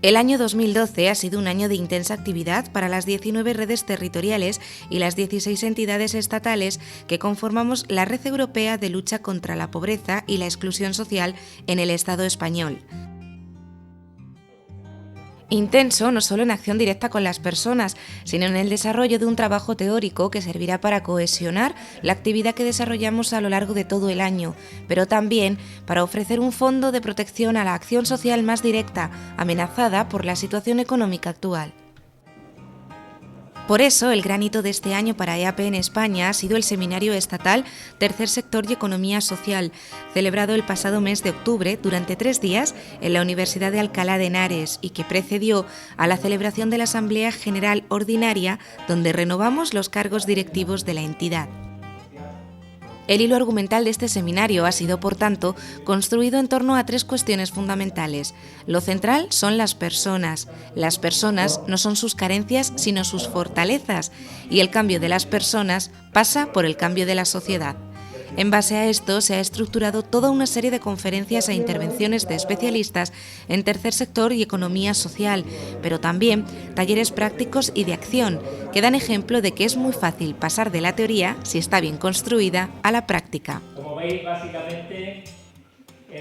El año 2012 ha sido un año de intensa actividad para las 19 redes territoriales y las 16 entidades estatales que conformamos la Red Europea de Lucha contra la Pobreza y la Exclusión Social en el Estado español. Intenso no solo en acción directa con las personas, sino en el desarrollo de un trabajo teórico que servirá para cohesionar la actividad que desarrollamos a lo largo de todo el año, pero también para ofrecer un fondo de protección a la acción social más directa, amenazada por la situación económica actual. Por eso, el gran hito de este año para EAP en España ha sido el Seminario Estatal Tercer Sector y Economía Social, celebrado el pasado mes de octubre durante 3 días en la Universidad de Alcalá de Henares y que precedió a la celebración de la Asamblea General Ordinaria, donde renovamos los cargos directivos de la entidad. El hilo argumental de este seminario ha sido, por tanto, construido en torno a 3 cuestiones fundamentales. Lo central son las personas. Las personas no son sus carencias, sino sus fortalezas. Y el cambio de las personas pasa por el cambio de la sociedad. En base a esto, se ha estructurado toda una serie de conferencias e intervenciones de especialistas en tercer sector y economía social, pero también talleres prácticos y de acción, que dan ejemplo de que es muy fácil pasar de la teoría, si está bien construida, a la práctica. Como veis, básicamente...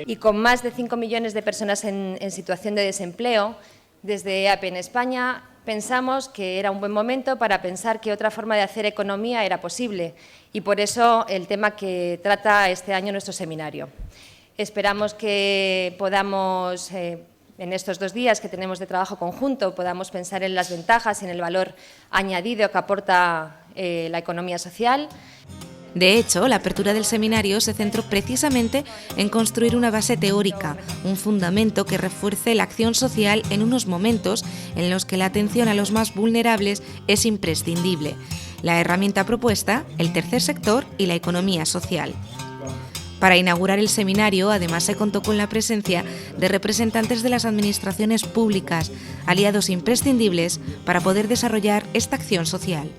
Y con más de 5 millones de personas en situación de desempleo, desde EAP en España pensamos que era un buen momento para pensar que otra forma de hacer economía era posible y por eso el tema que trata este año nuestro seminario. Esperamos que podamos, en estos 2 días que tenemos de trabajo conjunto, podamos pensar en las ventajas y en el valor añadido que aporta la economía social. De hecho, la apertura del seminario se centró precisamente en construir una base teórica, un fundamento que refuerce la acción social en unos momentos en los que la atención a los más vulnerables es imprescindible. La herramienta propuesta, el tercer sector y la economía social. Para inaugurar el seminario, además, se contó con la presencia de representantes de las administraciones públicas, aliados imprescindibles para poder desarrollar esta acción social.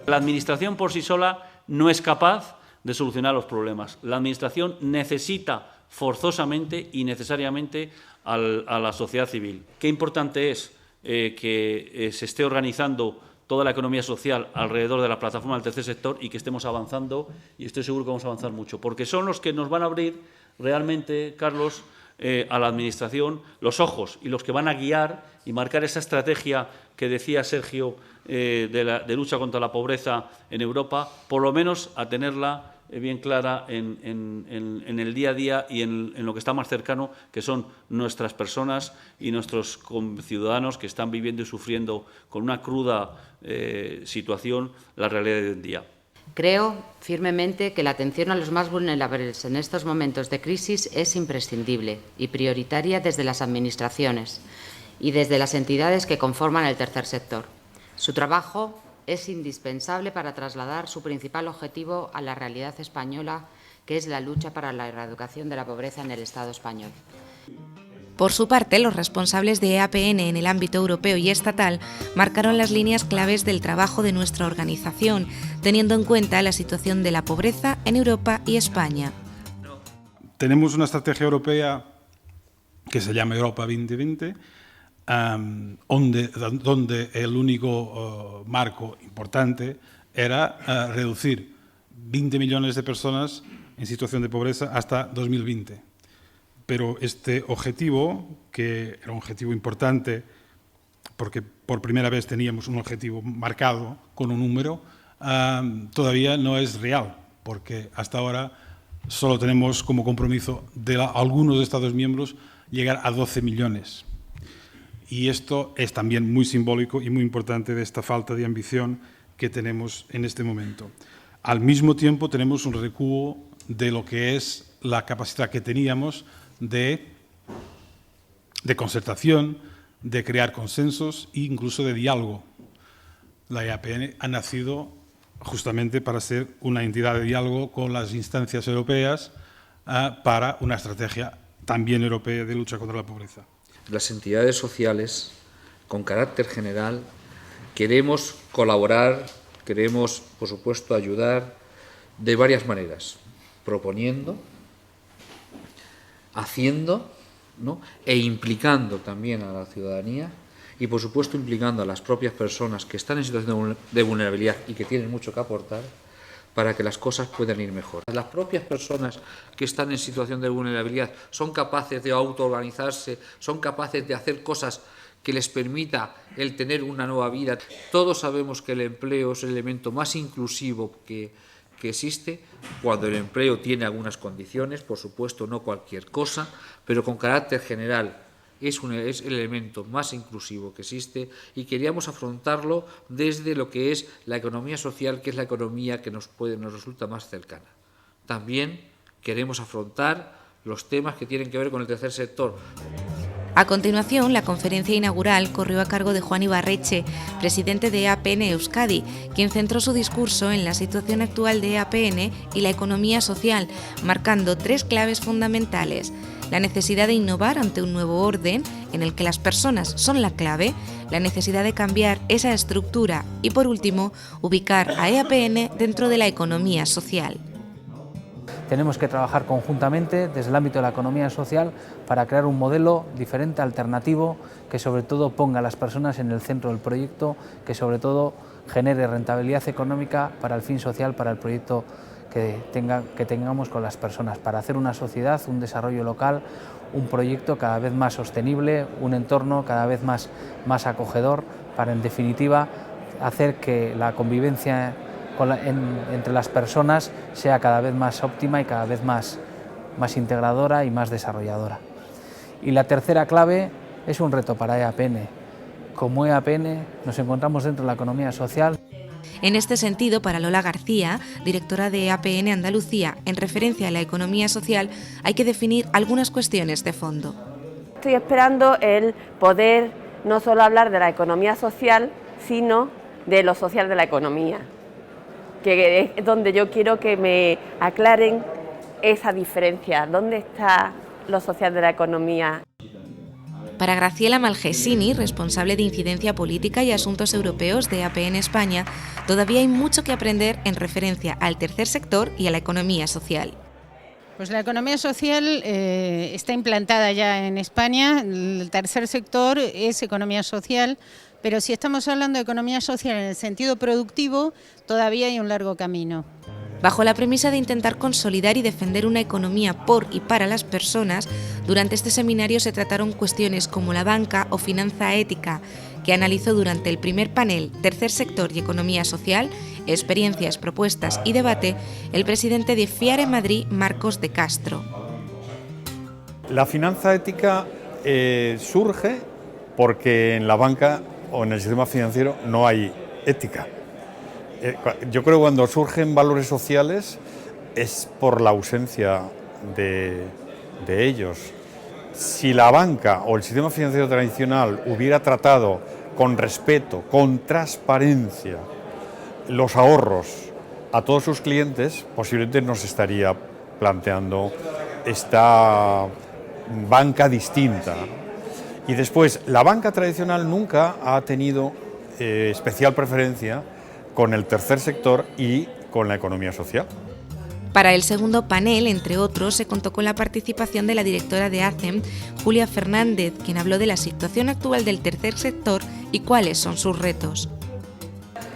La Administración por sí sola no es capaz de solucionar los problemas. La Administración necesita forzosamente y necesariamente a la sociedad civil. Qué importante es que se esté organizando toda la economía social alrededor de la plataforma del tercer sector y que estemos avanzando, y estoy seguro que vamos a avanzar mucho, porque son los que nos van a abrir realmente, Carlos, a la Administración los ojos y los que van a guiar y marcar esa estrategia que decía Sergio de lucha contra la pobreza en Europa, por lo menos a tenerla bien clara en el día a día y en lo que está más cercano, que son nuestras personas y nuestros ciudadanos que están viviendo y sufriendo con una cruda situación la realidad de hoy en día. Creo firmemente que la atención a los más vulnerables en estos momentos de crisis es imprescindible y prioritaria desde las administraciones y desde las entidades que conforman el tercer sector. Su trabajo es indispensable para trasladar su principal objetivo a la realidad española, que es la lucha para la erradicación de la pobreza en el Estado español. Por su parte, los responsables de EAPN en el ámbito europeo y estatal marcaron las líneas claves del trabajo de nuestra organización, teniendo en cuenta la situación de la pobreza en Europa y España. Tenemos una estrategia europea que se llama Europa 2020, donde el único marco importante era reducir 20 millones de personas en situación de pobreza hasta 2020. Pero este objetivo, que era un objetivo importante porque por primera vez teníamos un objetivo marcado con un número, todavía no es real, porque hasta ahora solo tenemos como compromiso de algunos Estados miembros llegar a 12 millones. Y esto es también muy simbólico y muy importante de esta falta de ambición que tenemos en este momento. Al mismo tiempo tenemos un recuo de lo que es la capacidad que teníamos de concertación, de crear consensos e incluso de diálogo. La EAPN ha nacido justamente para ser una entidad de diálogo con las instancias europeas para una estrategia también europea de lucha contra la pobreza. Las entidades sociales, con carácter general, queremos colaborar, queremos, por supuesto, ayudar de varias maneras, proponiendo, haciendo ¿no? E implicando también a la ciudadanía y, por supuesto, implicando a las propias personas que están en situación de vulnerabilidad y que tienen mucho que aportar para que las cosas puedan ir mejor. Las propias personas que están en situación de vulnerabilidad son capaces de autoorganizarse, son capaces de hacer cosas que les permita el tener una nueva vida. Todos sabemos que el empleo es el elemento más inclusivo que existe, cuando el empleo tiene algunas condiciones, por supuesto no cualquier cosa, pero con carácter general es el elemento más inclusivo que existe, y queríamos afrontarlo desde lo que es la economía social, que es la economía que nos resulta más cercana. También queremos afrontar los temas que tienen que ver con el tercer sector. A continuación, la conferencia inaugural corrió a cargo de Juan Ibarretxe, presidente de EAPN Euskadi, quien centró su discurso en la situación actual de EAPN y la economía social, marcando 3 claves fundamentales: la necesidad de innovar ante un nuevo orden, en el que las personas son la clave, la necesidad de cambiar esa estructura y, por último, ubicar a EAPN dentro de la economía social. Tenemos que trabajar conjuntamente desde el ámbito de la economía social para crear un modelo diferente, alternativo, que sobre todo ponga a las personas en el centro del proyecto, que sobre todo genere rentabilidad económica para el fin social, para el proyecto que tengamos con las personas, para hacer una sociedad, un desarrollo local, un proyecto cada vez más sostenible, un entorno cada vez más acogedor, para en definitiva hacer que la convivencia entre las personas sea cada vez más óptima y cada vez más integradora y más desarrolladora. Y la tercera clave es un reto para EAPN. Como EAPN nos encontramos dentro de la economía social. En este sentido, para Lola García, directora de EAPN Andalucía, en referencia a la economía social, hay que definir algunas cuestiones de fondo. Estoy esperando el poder no solo hablar de la economía social, sino de lo social de la economía, que es donde yo quiero que me aclaren esa diferencia. ¿Dónde está lo social de la economía? Para Graciela Malgesini, responsable de Incidencia Política y Asuntos Europeos de EAPN España, todavía hay mucho que aprender en referencia al tercer sector y a la economía social. Pues la economía social está implantada ya en España. El tercer sector es economía social, pero si estamos hablando de economía social en el sentido productivo, todavía hay un largo camino. Bajo la premisa de intentar consolidar y defender una economía por y para las personas, durante este seminario se trataron cuestiones como la banca o finanza ética, que analizó durante el primer panel Tercer Sector y Economía Social, experiencias, propuestas y debate, el presidente de FIARE Madrid, Marcos de Castro. La finanza ética surge porque en la banca o en el sistema financiero no hay ética. Yo creo que cuando surgen valores sociales es por la ausencia de ellos. Si la banca o el sistema financiero tradicional hubiera tratado con respeto, con transparencia, los ahorros a todos sus clientes, posiblemente no se estaría planteando esta banca distinta. Y después, la banca tradicional nunca ha tenido especial preferencia con el tercer sector y con la economía social. Para el segundo panel, entre otros, se contó con la participación de la directora de ACEM, Julia Fernández, quien habló de la situación actual del tercer sector y cuáles son sus retos.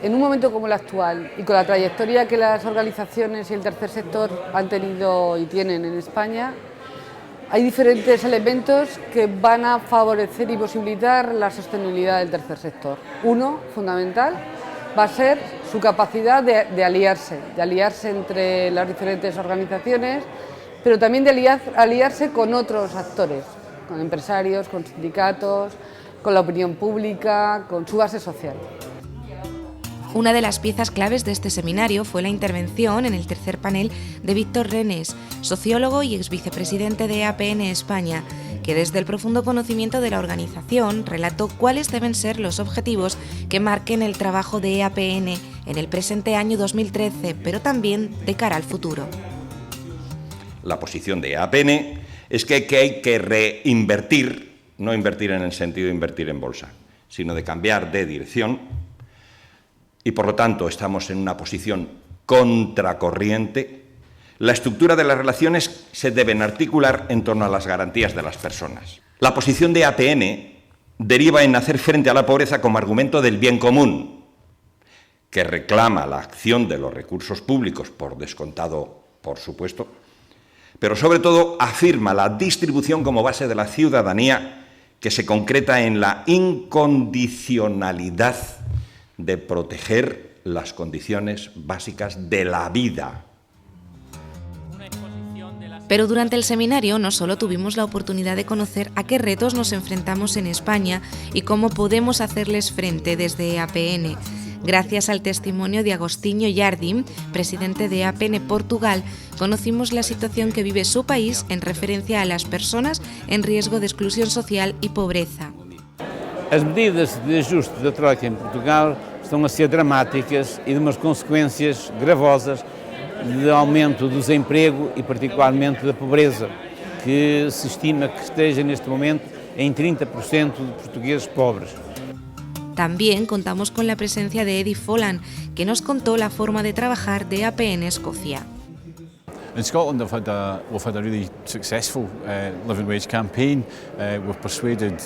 En un momento como el actual y con la trayectoria que las organizaciones y el tercer sector han tenido y tienen en España, hay diferentes elementos que van a favorecer y posibilitar la sostenibilidad del tercer sector. Uno, fundamental, va a ser su capacidad de aliarse entre las diferentes organizaciones, pero también de aliarse con otros actores, con empresarios, con sindicatos, con la opinión pública, con su base social. Una de las piezas claves de este seminario fue la intervención en el tercer panel de Víctor Renes, sociólogo y exvicepresidente de EAPN España, que desde el profundo conocimiento de la organización relató cuáles deben ser los objetivos que marquen el trabajo de EAPN en el presente año 2013, pero también de cara al futuro. La posición de EAPN es que hay que reinvertir, no invertir en el sentido de invertir en bolsa, sino de cambiar de dirección. Y por lo tanto estamos en una posición contracorriente, La estructura de las relaciones se deben articular en torno a las garantías de las personas. La posición de APN deriva en hacer frente a la pobreza como argumento del bien común, que reclama la acción de los recursos públicos, por descontado, por supuesto, pero sobre todo afirma la distribución como base de la ciudadanía, que se concreta en la incondicionalidad de proteger las condiciones básicas de la vida. Pero durante el seminario no solo tuvimos la oportunidad de conocer a qué retos nos enfrentamos en España y cómo podemos hacerles frente desde APN. Gracias al testimonio de Agostinho Jardim, presidente de APN Portugal, conocimos la situación que vive su país en referencia a las personas en riesgo de exclusión social y pobreza. As medidas de ajuste da Troika em Portugal estão a ser dramáticas e de umas consequências gravosas de aumento do desemprego e particularmente da pobreza, que se estima que esteja neste momento em 30% de portugueses pobres. También contamos con la presencia de Eddie Folland, que nos contó la forma de trabajar de APN Escocia. In Scotland we've had a really successful living wage campaign. We've persuaded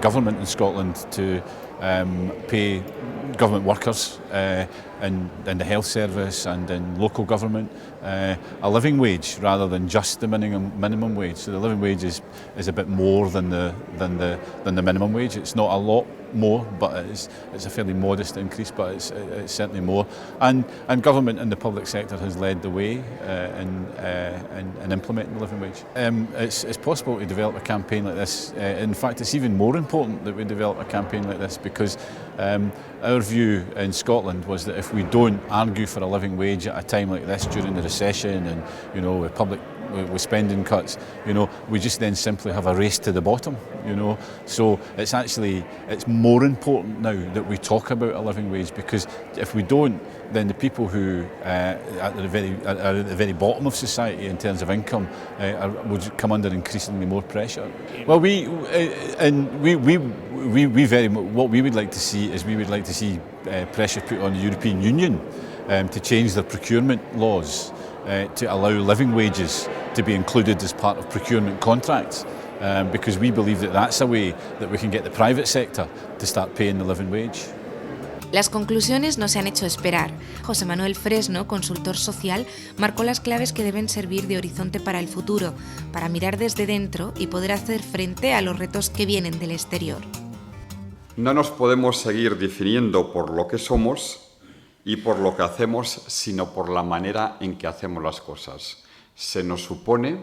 government in Scotland to pay government workers in the health service and in local government a living wage rather than just the minimum wage. So the living wage is a bit more than the minimum wage. It's not a lot more, but it's a fairly modest increase, but it's certainly more. And government and the public sector has led the way in implementing the living wage. It's possible to develop a campaign like this. In fact, it's even more important that we develop a campaign like this because our view in Scotland was that if we don't argue for a living wage at a time like this during the recession and with spending cuts, we just then simply have a race to the bottom, So it's more important now that we talk about a living wage, because if we don't, then the people who are at the very bottom of society in terms of income would come under increasingly more pressure. Well, what we would like to see is pressure put on the European Union to change their procurement laws to allow living wages to be included as part of procurement contracts, because we believe that that's a way that we can get the private sector to start paying the living wage. Las conclusiones no se han hecho esperar. José Manuel Fresno, consultor social, marcó las claves que deben servir de horizonte para el futuro, para mirar desde dentro y poder hacer frente a los retos que vienen del exterior. No nos podemos seguir definiendo por lo que somos y por lo que hacemos, sino por la manera en que hacemos las cosas. Se nos supone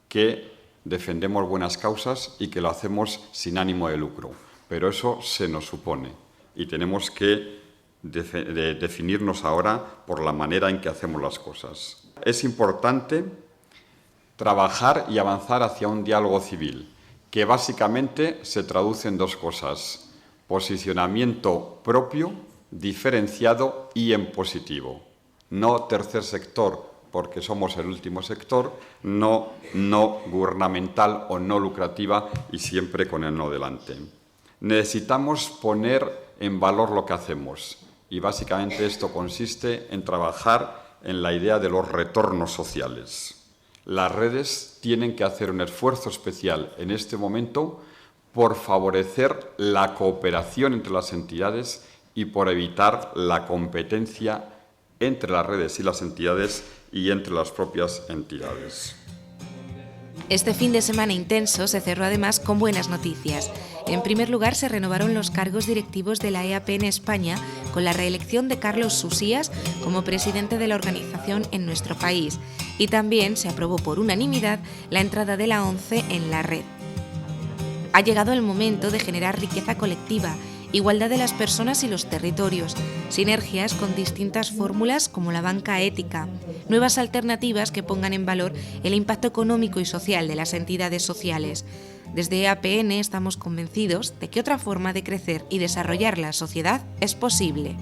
que defendemos buenas causas y que lo hacemos sin ánimo de lucro, pero eso se nos supone y tenemos que definirnos ahora por la manera en que hacemos las cosas. Es importante trabajar y avanzar hacia un diálogo civil, que básicamente se traduce en dos cosas: posicionamiento propio, diferenciado y en positivo. No tercer sector, porque somos el último sector, no gubernamental o no lucrativa y siempre con el no delante. Necesitamos poner en valor lo que hacemos y básicamente esto consiste en trabajar en la idea de los retornos sociales. Las redes tienen que hacer un esfuerzo especial en este momento por favorecer la cooperación entre las entidades y por evitar la competencia entre las redes y las entidades y entre las propias entidades. Este fin de semana intenso se cerró además con buenas noticias. En primer lugar, se renovaron los cargos directivos de la EAPN España con la reelección de Carlos Susías como presidente de la organización en nuestro país. Y también se aprobó por unanimidad la entrada de la ONCE en la red. Ha llegado el momento de generar riqueza colectiva, igualdad de las personas y los territorios, sinergias con distintas fórmulas como la banca ética, nuevas alternativas que pongan en valor el impacto económico y social de las entidades sociales. Desde EAPN estamos convencidos de que otra forma de crecer y desarrollar la sociedad es posible.